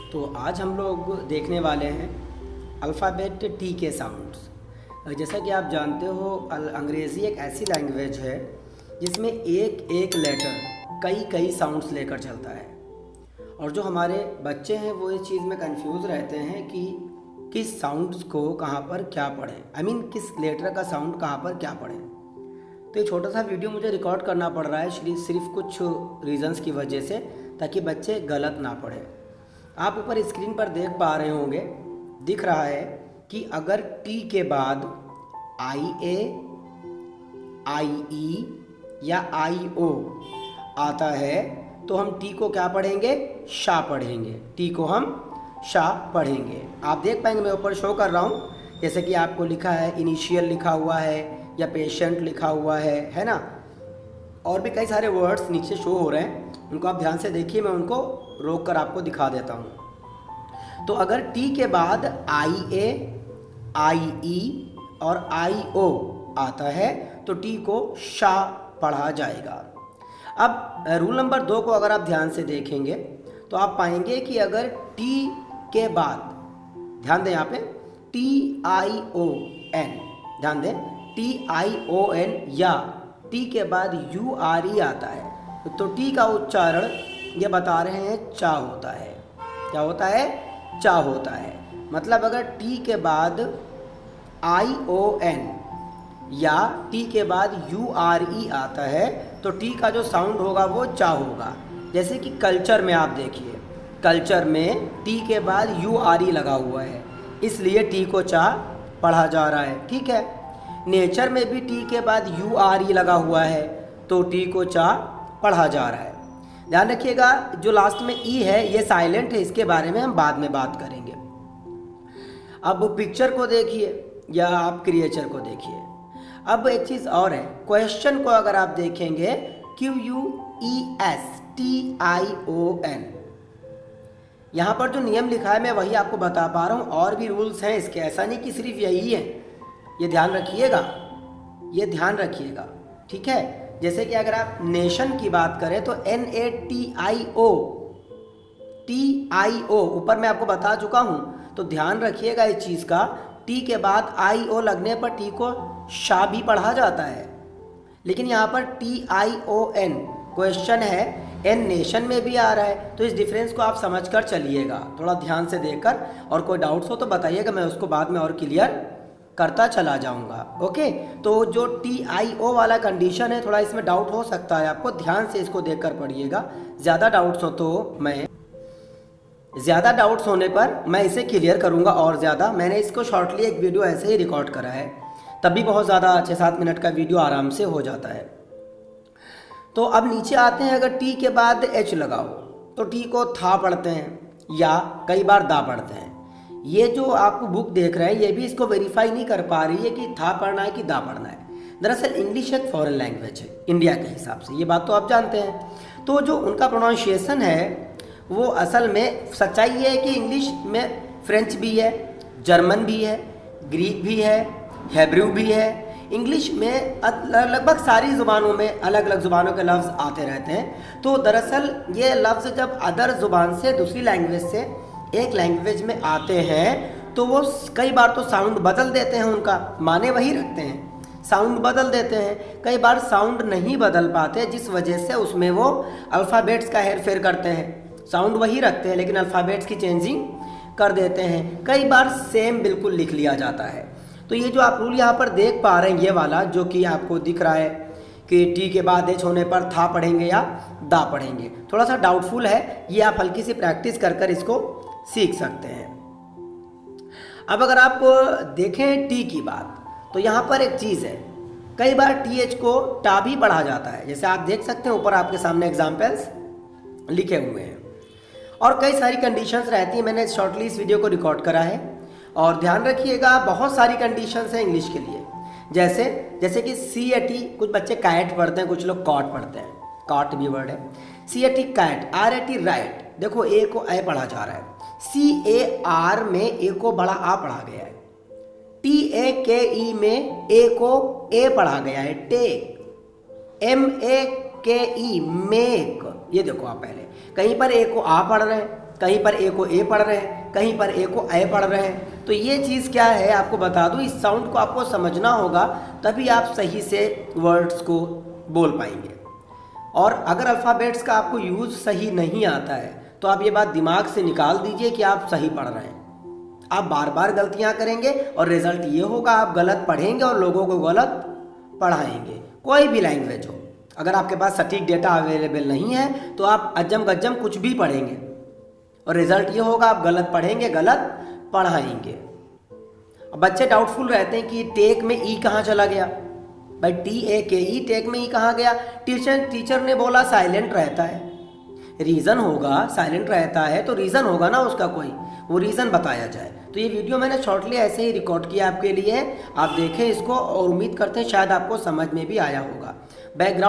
तो आज हम लोग देखने वाले हैं अल्फ़ाबेट टी के साउंड्स। जैसा कि आप जानते हो अंग्रेज़ी एक ऐसी लैंग्वेज है जिसमें एक एक लेटर कई कई साउंड्स लेकर चलता है, और जो हमारे बच्चे हैं वो इस चीज़ में कंफ्यूज रहते हैं कि किस साउंड्स को कहाँ पर क्या पढ़ें, किस लेटर का साउंड कहाँ पर क्या पढ़ें। तो ये छोटा सा वीडियो मुझे रिकॉर्ड करना पड़ रहा है सिर्फ कुछ रीज़न्स की वजह से, ताकि बच्चे गलत ना पढ़ें। आप ऊपर स्क्रीन पर देख पा रहे होंगे, दिख रहा है कि अगर टी के बाद आई ए, आई ई या आई ओ आता है तो हम टी को क्या पढ़ेंगे? शा पढ़ेंगे। टी को हम शा पढ़ेंगे। आप देख पाएंगे, मैं ऊपर शो कर रहा हूँ, जैसे कि आपको लिखा है इनिशियल लिखा हुआ है या पेशेंट लिखा हुआ है ना। और भी कई सारे वर्ड्स नीचे शो हो रहे हैं, उनको आप ध्यान से देखिए, मैं उनको रोक कर आपको दिखा देता हूँ। तो अगर टी के बाद आई ए, आई ई और आई ओ आता है तो टी को शा पढ़ा जाएगा। अब रूल नंबर 2 को अगर आप ध्यान से देखेंगे तो आप पाएंगे कि अगर टी के बाद, ध्यान दें यहाँ पे, टी आई ओ एन, ध्यान दें, टी आई ओ एन या टी के बाद यू आर ई आता है तो टी का उच्चारण ये बता रहे हैं चा होता है। क्या होता है? चा होता है। मतलब अगर टी के बाद आई ओ एन या टी के बाद यू आर ई आता है तो टी का जो साउंड होगा वो चा होगा। जैसे कि कल्चर में आप देखिए, कल्चर में टी के बाद यू आर ई लगा हुआ है, इसलिए टी को चा पढ़ा जा रहा है। ठीक है। नेचर में भी टी के बाद यू आर ई लगा हुआ है तो टी को चा पढ़ा जा रहा है। ध्यान रखिएगा, जो लास्ट में ई है ये साइलेंट है, इसके बारे में हम बाद में बात करेंगे। अब पिक्चर को देखिए या आप क्रिएचर को देखिए। अब एक चीज़ और है, क्वेश्चन को अगर आप देखेंगे Q U E S T I O N, यहाँ पर जो नियम लिखा है मैं वही आपको बता पा रहा हूँ, और भी रूल्स हैं इसके, ऐसा नहीं कि सिर्फ यही है। ये ध्यान रखिएगा, ये ध्यान रखिएगा। ठीक है। जैसे कि अगर आप नेशन की बात करें तो N A T I O, T I O ऊपर मैं आपको बता चुका हूँ, तो ध्यान रखिएगा इस चीज़ का। टी के बाद आई ओ लगने पर टी को शा भी पढ़ा जाता है, लेकिन यहाँ पर T I O N question है, एन नेशन में भी आ रहा है, तो इस डिफरेंस को आप समझ कर चलिएगा, थोड़ा ध्यान से देखकर। और कोई डाउट्स हो तो बताइएगा, मैं उसको बाद में और क्लियर करता चला जाऊंगा। ओके। तो जो टी आई ओ वाला कंडीशन है, थोड़ा इसमें डाउट हो सकता है आपको, ध्यान से इसको देखकर पढ़िएगा। ज़्यादा डाउट्स हो तो ज़्यादा डाउट्स होने पर मैं इसे क्लियर करूंगा और ज़्यादा। मैंने इसको शॉर्टली एक वीडियो ऐसे ही रिकॉर्ड करा है, तब भी बहुत ज़्यादा 6-7 मिनट का वीडियो आराम से हो जाता है। तो अब नीचे आते हैं, अगर टी के बाद एच लगाओ तो टी को था पढ़ते हैं या कई बार दा पढ़ते हैं। ये जो आप बुक देख रहे हैं ये भी इसको वेरीफाई नहीं कर पा रही है कि था पढ़ना है कि दा पढ़ना है। दरअसल इंग्लिश एक फॉरेन लैंग्वेज है इंडिया के हिसाब से, ये बात तो आप जानते हैं। तो जो उनका प्रोनाउंसिएशन है वो असल में सच्चाई ये है कि इंग्लिश में फ्रेंच भी है, जर्मन भी है, ग्रीक भी है, हेब्रू भी है। इंग्लिश में लगभग सारी ज़ुबानों में अलग अलग ज़ुबानों के लफ्ज़ आते रहते हैं। तो दरअसल ये लफ्ज़ जब अदर ज़ुबान से, दूसरी लैंग्वेज से एक लैंग्वेज में आते हैं तो वो कई बार तो साउंड बदल देते हैं, उनका माने वही रखते हैं, साउंड बदल देते हैं। कई बार साउंड नहीं बदल पाते, जिस वजह से उसमें वो अल्फ़ाबेट्स का हेर फेर करते हैं। साउंड वही रखते हैं लेकिन अल्फ़ाबेट्स की चेंजिंग कर देते हैं। कई बार सेम बिल्कुल लिख लिया जाता है। तो ये जो आप रूल यहाँ पर देख पा रहे हैं, ये वाला जो कि आपको दिख रहा है कि टी के बाद एच होने पर था पढ़ेंगे या दा पढ़ेंगे, थोड़ा सा डाउटफुल है, ये आप हल्की सी प्रैक्टिस कर कर इसको सीख सकते हैं। अब अगर आप देखें टी की बात, तो यहाँ पर एक चीज़ है, कई बार टी एच को टा भी पढ़ा जाता है, जैसे आप देख सकते हैं ऊपर आपके सामने एग्जाम्पल्स लिखे हुए हैं। और कई सारी कंडीशंस रहती हैं, मैंने शॉर्टली इस वीडियो को रिकॉर्ड करा है। और ध्यान रखिएगा, बहुत सारी कंडीशंस हैं इंग्लिश के लिए, जैसे कि सी ए टी, कुछ बच्चे कैट पढ़ते हैं, कुछ लोग कॉट पढ़ते हैं, कॉट भी वर्ड है। C A T cat, R A T right, देखो ए को ए पढ़ा जा रहा है, सी ए आर में ए को बड़ा आ पढ़ा गया है, टी ए के ई में ए को ए पढ़ा गया है, टेक, एम ए के ई मेक, ये देखो आप पहले कहीं पर ए को आ पढ़ रहे हैं, कहीं पर ए को ए पढ़ रहे हैं, कहीं पर ए को ए पढ़ रहे हैं। तो ये चीज़ क्या है आपको बता दूं, इस साउंड को आपको समझना होगा, तभी आप सही से वर्ड्स को बोल पाएंगे। और अगर अल्फ़ाबेट्स का आपको यूज़ सही नहीं आता है तो आप ये बात दिमाग से निकाल दीजिए कि आप सही पढ़ रहे हैं। आप बार बार गलतियां करेंगे और रिजल्ट ये होगा, आप गलत पढ़ेंगे और लोगों को गलत पढ़ाएंगे। कोई भी लैंग्वेज हो, अगर आपके पास सटीक डेटा अवेलेबल नहीं है तो आप अज्जम गज्जम कुछ भी पढ़ेंगे और रिजल्ट ये होगा, आप गलत पढ़ेंगे, गलत पढ़ाएंगे। अब बच्चे डाउटफुल रहते हैं कि टेक में ई कहाँ चला गया। भाई TAKE, टेक में ई कहाँ गया? टीचर ने बोला साइलेंट रहता है। रीज़न होगा, साइलेंट रहता है तो रीज़न होगा ना उसका, कोई वो रीज़न बताया जाए। तो ये वीडियो मैंने शॉर्टली ऐसे ही रिकॉर्ड किया आपके लिए, आप देखें इसको और उम्मीद करते हैं शायद आपको समझ में भी आया होगा। बैकग्राउंड